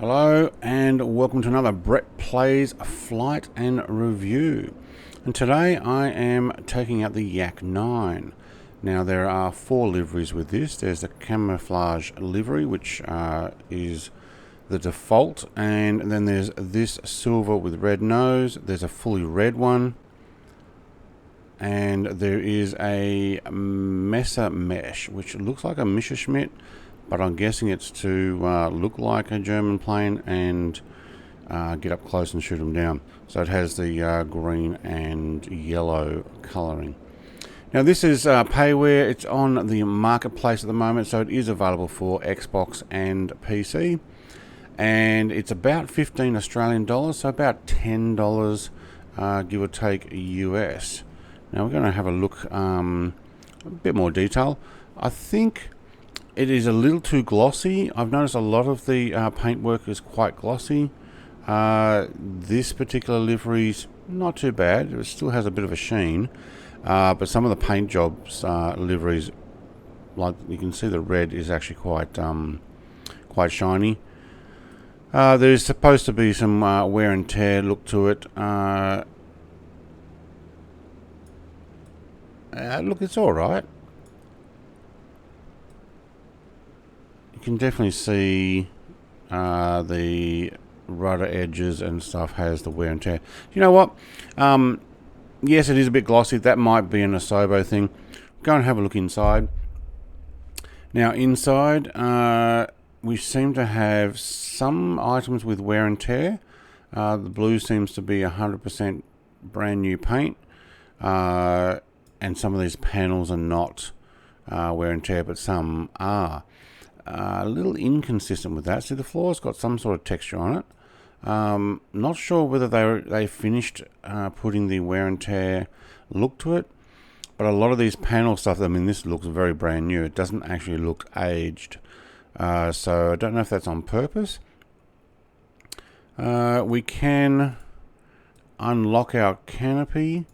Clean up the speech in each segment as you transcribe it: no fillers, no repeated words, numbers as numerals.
Hello and welcome to another Brett Plays Flight and Review. And today I am taking out the Yak-9. Now there are 4 liveries with this. There's the camouflage livery, which is the default, and then there's this silver with red nose. There's a fully red one, and there is a Mesa mesh, which looks like a Messerschmitt, but I'm guessing it's to look like a German plane and get up close and shoot them down. So it has the green and yellow colouring. Now this is Payware. It's on the marketplace at the moment, so it is available for Xbox and PC. And it's about 15 Australian dollars, so about $10 give or take US. Now we're going to have a look a bit more detail. I think it is a little too glossy. I've noticed a lot of the paintwork is quite glossy. This particular livery's not too bad. It still has a bit of a sheen. But some of the paint jobs liveries, like you can see, the red is actually quite shiny. There's supposed to be some wear and tear look to it. Look, it's alright. You can definitely see the rudder edges and stuff has the wear and tear. You know what? Yes, it is a bit glossy. That might be an Asobo thing. Go and have a look inside. Now inside, we seem to have some items with wear and tear. The blue seems to be 100% brand new paint. And some of these panels are not wear and tear, but some are. A little inconsistent with that. See, the floor's got some sort of texture on it. Not sure whether they finished putting the wear and tear look to it, but a lot of these panel stuff, I mean, this looks very brand new. It doesn't actually look aged. So I don't know if that's on purpose. We can unlock our canopy.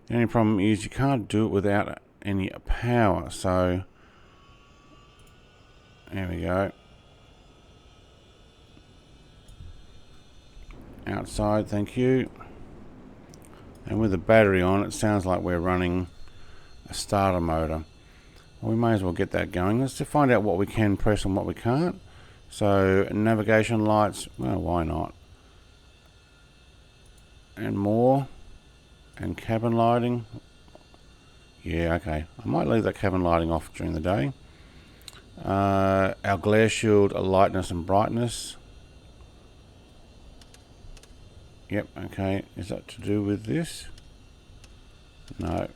The only problem is you can't do it without any power. So there we go. Outside, thank you. And with the battery on, it sounds like we're running a starter motor. Well, we may as well get that going. Let's just find out what we can press and what we can't. So navigation lights, well, why not? And more. And cabin lighting. Yeah, okay. I might leave that cabin lighting off during the day. Our glare shield, lightness and brightness. Yep, okay. Is that to do with this? No.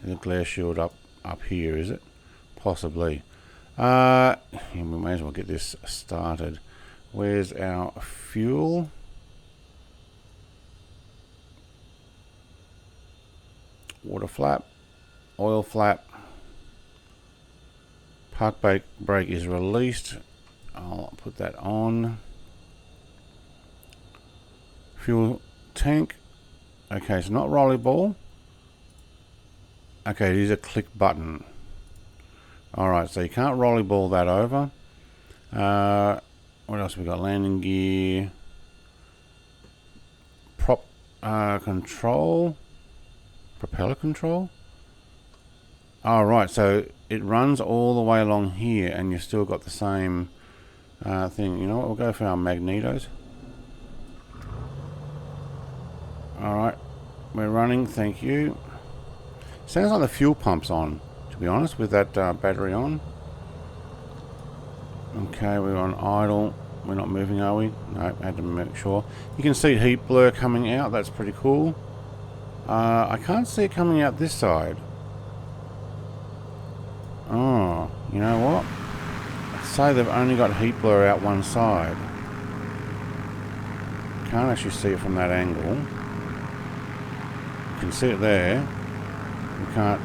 The glare shield up here, is it? Possibly. Yeah, we may as well get this started. Where's our fuel? Water flap, oil flap, park brake is released. I'll put that on. Fuel tank. Okay, it's not rolly ball. Okay, it is a click button. Alright, so you can't rolly ball that over. What else we got? Landing gear. Prop control. Propeller control. Alright, so it runs all the way along here and you've still got the same thing. You know what, we'll go for our magnetos. Alright, we're running, thank you. Sounds like the fuel pump's on, to be honest, with that battery on. Okay, we're on idle. We're not moving, are we? No, had to make sure. You can see heat blur coming out, that's pretty cool. I can't see it coming out this side. Oh, you know what? I'd say they've only got heat blur out one side. Can't actually see it from that angle. You can see it there. You can't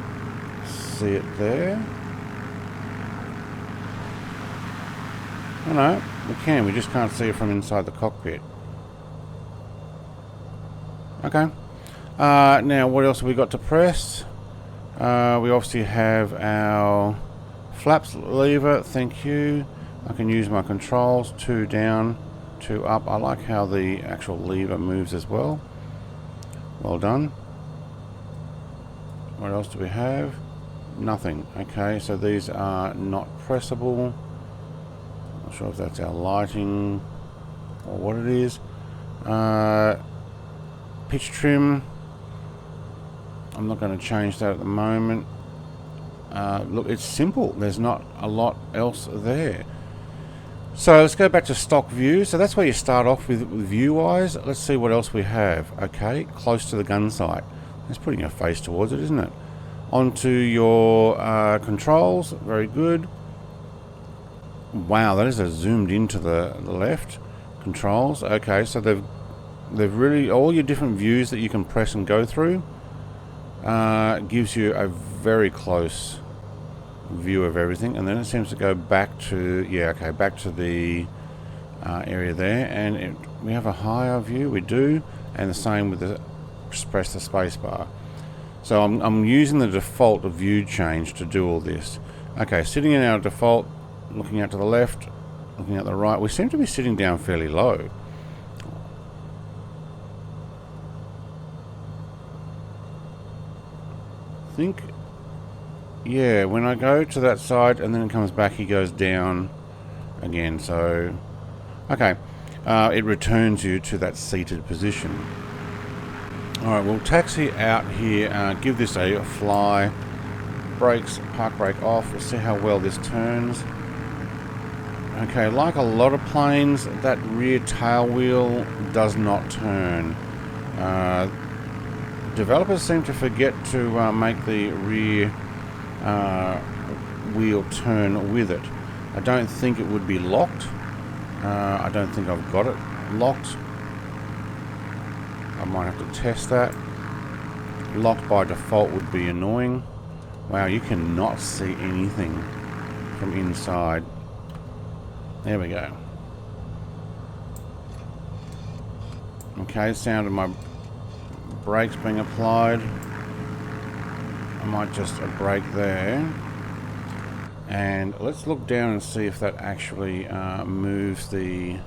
see it there. Oh no, we can. We just can't see it from inside the cockpit. Okay. Now, what else have we got to press? We obviously have our flaps lever, thank you. I can use my controls, 2 down, 2 up. I like how the actual lever moves as well. Well done. What else do we have? Nothing. Okay, so these are not pressable. Not sure if that's our lighting or what it is. Pitch trim. I'm not going to change that at the moment. Look, it's simple. There's not a lot else there. So let's go back to stock view. So that's where you start off with view-wise. Let's see what else we have. Okay, close to the gun sight. That's putting your face towards it, isn't it? Onto your controls. Very good. Wow, that is a zoomed into the left. Controls. Okay, so they've really, all your different views that you can press and go through gives you a very close view of everything, and then it seems to go back to, yeah, okay, back to the area there, and we have a higher view, we do, and the same with the press the space bar. So I'm using the default view change to do all this. Okay, sitting in our default, looking out to the left, looking at the right, we seem to be sitting down fairly low. I think, yeah, when I go to that side and then it comes back, he goes down again. So, okay, it returns you to that seated position. Alright, we'll taxi out here, give this a fly, brakes, park brake off, we'll see how well this turns. Okay, like a lot of planes, that rear tail wheel does not turn. Developers seem to forget to make the rear wheel turn with it. I don't think it would be locked. I don't think I've got it locked. I might have to test that. Locked by default would be annoying. Wow, you cannot see anything from inside. There we go. Okay, sound of my brakes being applied. I might just brake there. And let's look down and see if that actually moves the...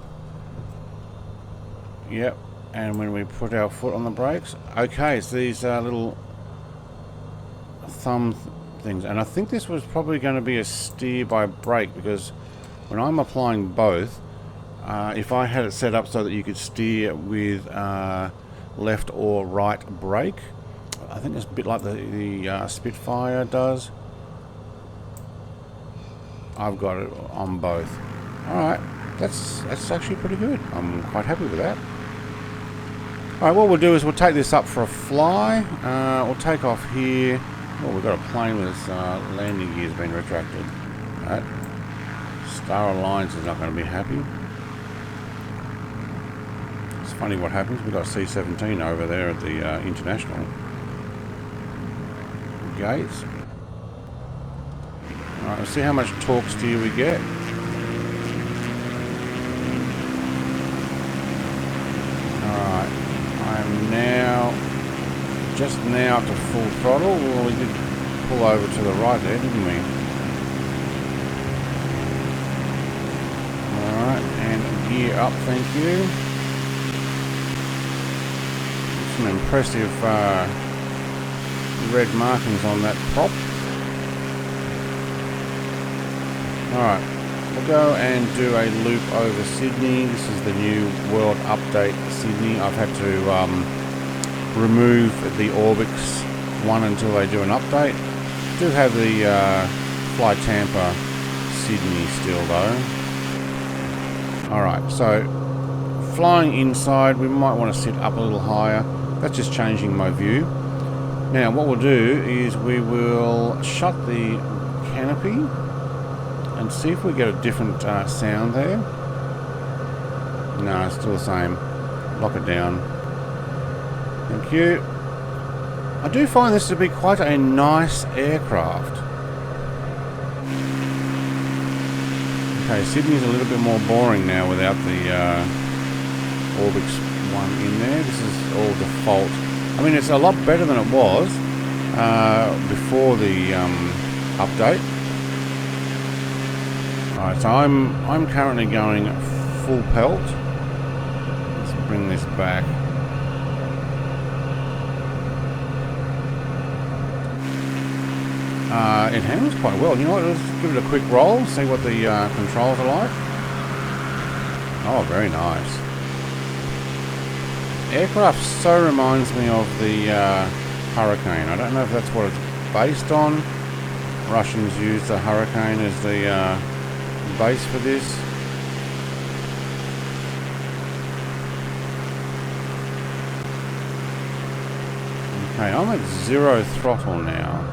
Yep. And when we put our foot on the brakes, okay, it's these little thumb things, and I think this was probably going to be a steer by brake, because when I'm applying both, if I had it set up so that you could steer with left or right brake, I think it's a bit like the Spitfire does. I've got it on both. Alright, that's actually pretty good. I'm quite happy with that. Alright, what we'll do is we'll take this up for a fly. We'll take off here. Oh, we've got a plane with its landing gears being retracted. Alright. Star Alliance is not going to be happy. It's funny what happens. We've got C-17 over there at the international gates. Alright, let's see how much torque steer we get. Alright. I'm now, just now up to full throttle. Well, we did pull over to the right there, didn't we? Alright, and gear up, thank you. Some impressive red markings on that prop. Alright, we'll go and do a loop over Sydney. This is the new World Update Sydney. I've had to remove the Orbx one until they do an update. Do have the Fly Tampa Sydney still though. Alright, so flying inside, we might want to sit up a little higher. That's just changing my view. Now what we'll do is we will shut the canopy and see if we get a different sound there. No, it's still the same. Lock it down. Thank you. I do find this to be quite a nice aircraft. Okay, Sydney's a little bit more boring now without the Orbx one in there. This is all default. I mean, it's a lot better than it was before the update. Alright, so I'm currently going full pelt. Let's bring this back. It handles quite well. You know what, let's give it a quick roll, see what the controls are like. Oh, very nice. Aircraft so reminds me of the Hurricane. I don't know if that's what it's based on. Russians use the Hurricane as the base for this. Okay, I'm at 0 throttle now.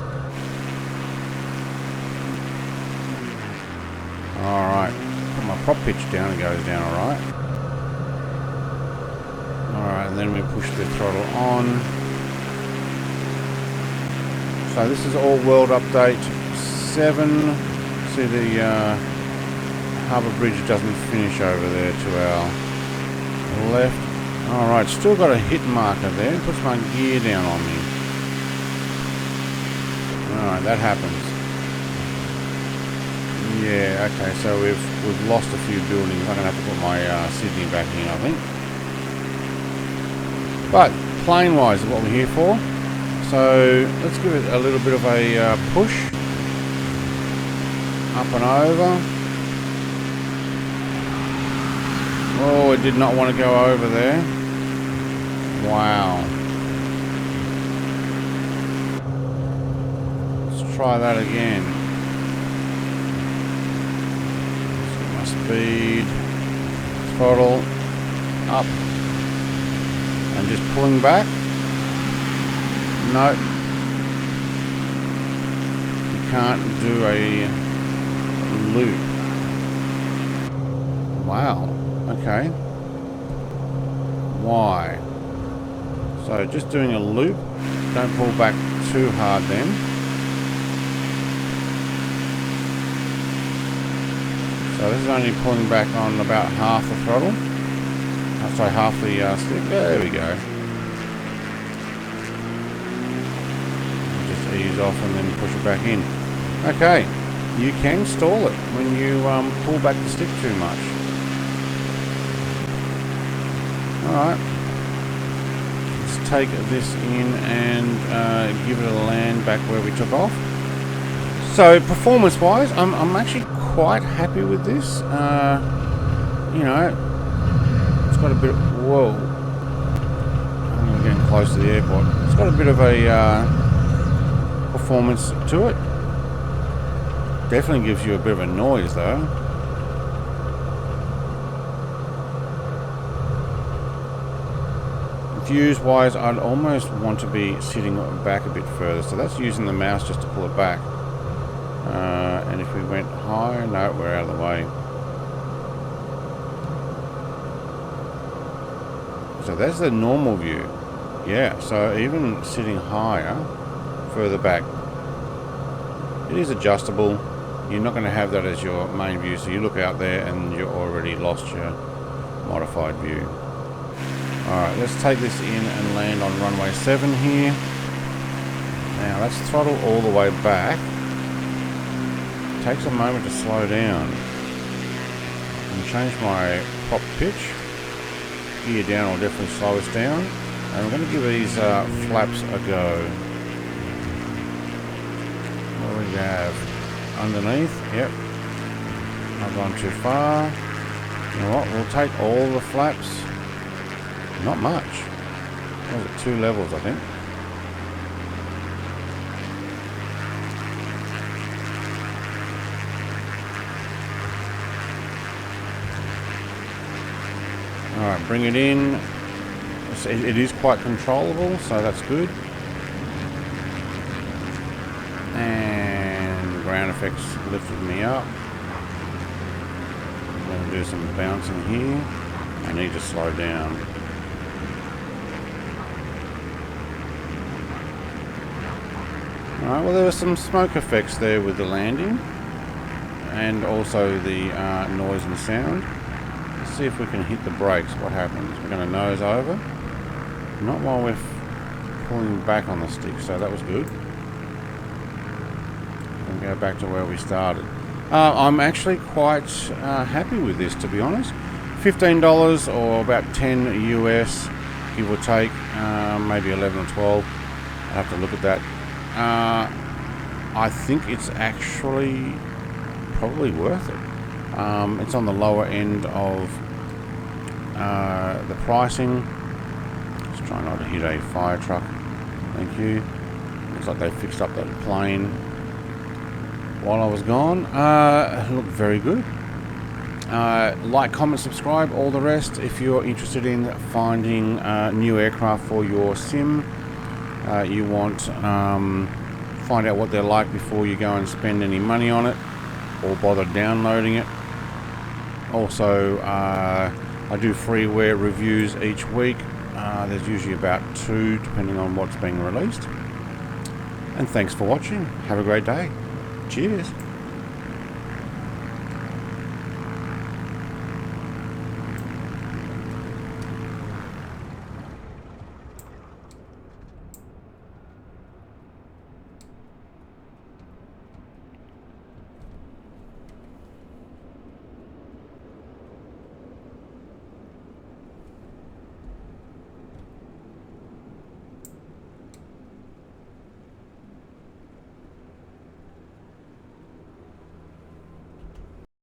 Alright, put my prop pitch down, it goes down alright. Alright, and then we push the throttle on. So this is all world update 7. See the harbour bridge doesn't finish over there to our left. Alright, still got a hit marker there. Puts my gear down on me. Alright, that happens. Yeah, okay, so we've lost a few buildings. I'm gonna have to put my Sydney back in, I think. But plane wise is what we're here for. So let's give it a little bit of a push. Up and over. Oh, it did not want to go over there. Wow. Let's try that again. Speed, throttle up, and just pulling back. No, you can't do a loop. Wow, okay. Why? So just doing a loop, don't pull back too hard then. So this is only pulling back on about half the throttle. Sorry, half the stick. There we go. Just ease off and then push it back in. Okay, you can stall it when you pull back the stick too much. Alright. Let's take this in and give it a land back where we took off. So performance wise, I'm actually quite happy with this. You know, it's got a bit of, whoa, I think we're getting close to the airport. It's got a bit of a performance to it. Definitely gives you a bit of a noise though. Views wise, I'd almost want to be sitting back a bit further, so that's using the mouse just to pull it back. And if we went higher, no, we're out of the way. So that's the normal view. Yeah, so even sitting higher, further back, it is adjustable. You're not going to have that as your main view, so you look out there and you're already lost your modified view. Alright, let's take this in and land on runway 7 here. Now let's throttle all the way back. It takes a moment to slow down. And change my prop pitch. Gear down will definitely slow us down. And I'm going to give these flaps a go. What do we have? Underneath, yep. I've gone too far. You know what, we'll take all the flaps. Not much. What was it, 2 levels, I think. Alright, bring it in. It is quite controllable, so that's good. And ground effects lifted me up. I'm going to do some bouncing here. I need to slow down. Alright, well there were some smoke effects there with the landing. And also the noise and sound. Let's see if we can hit the brakes. What happens? We're going to nose over. Not while we're pulling back on the stick, so that was good. And go back to where we started. I'm actually quite happy with this, to be honest. $15 or about 10 US, give or take, maybe 11 or 12. I'll have to look at that. I think it's actually probably worth it. It's on the lower end of the pricing. Just trying not to hit a fire truck. Thank you. Looks like they fixed up that plane while I was gone. It looked very good. Like, comment, subscribe, all the rest. If you're interested in finding new aircraft for your sim, you want find out what they're like before you go and spend any money on it or bother downloading it. Also, I do freeware reviews each week. There's usually about 2 depending on what's being released. And thanks for watching. Have a great day. Cheers.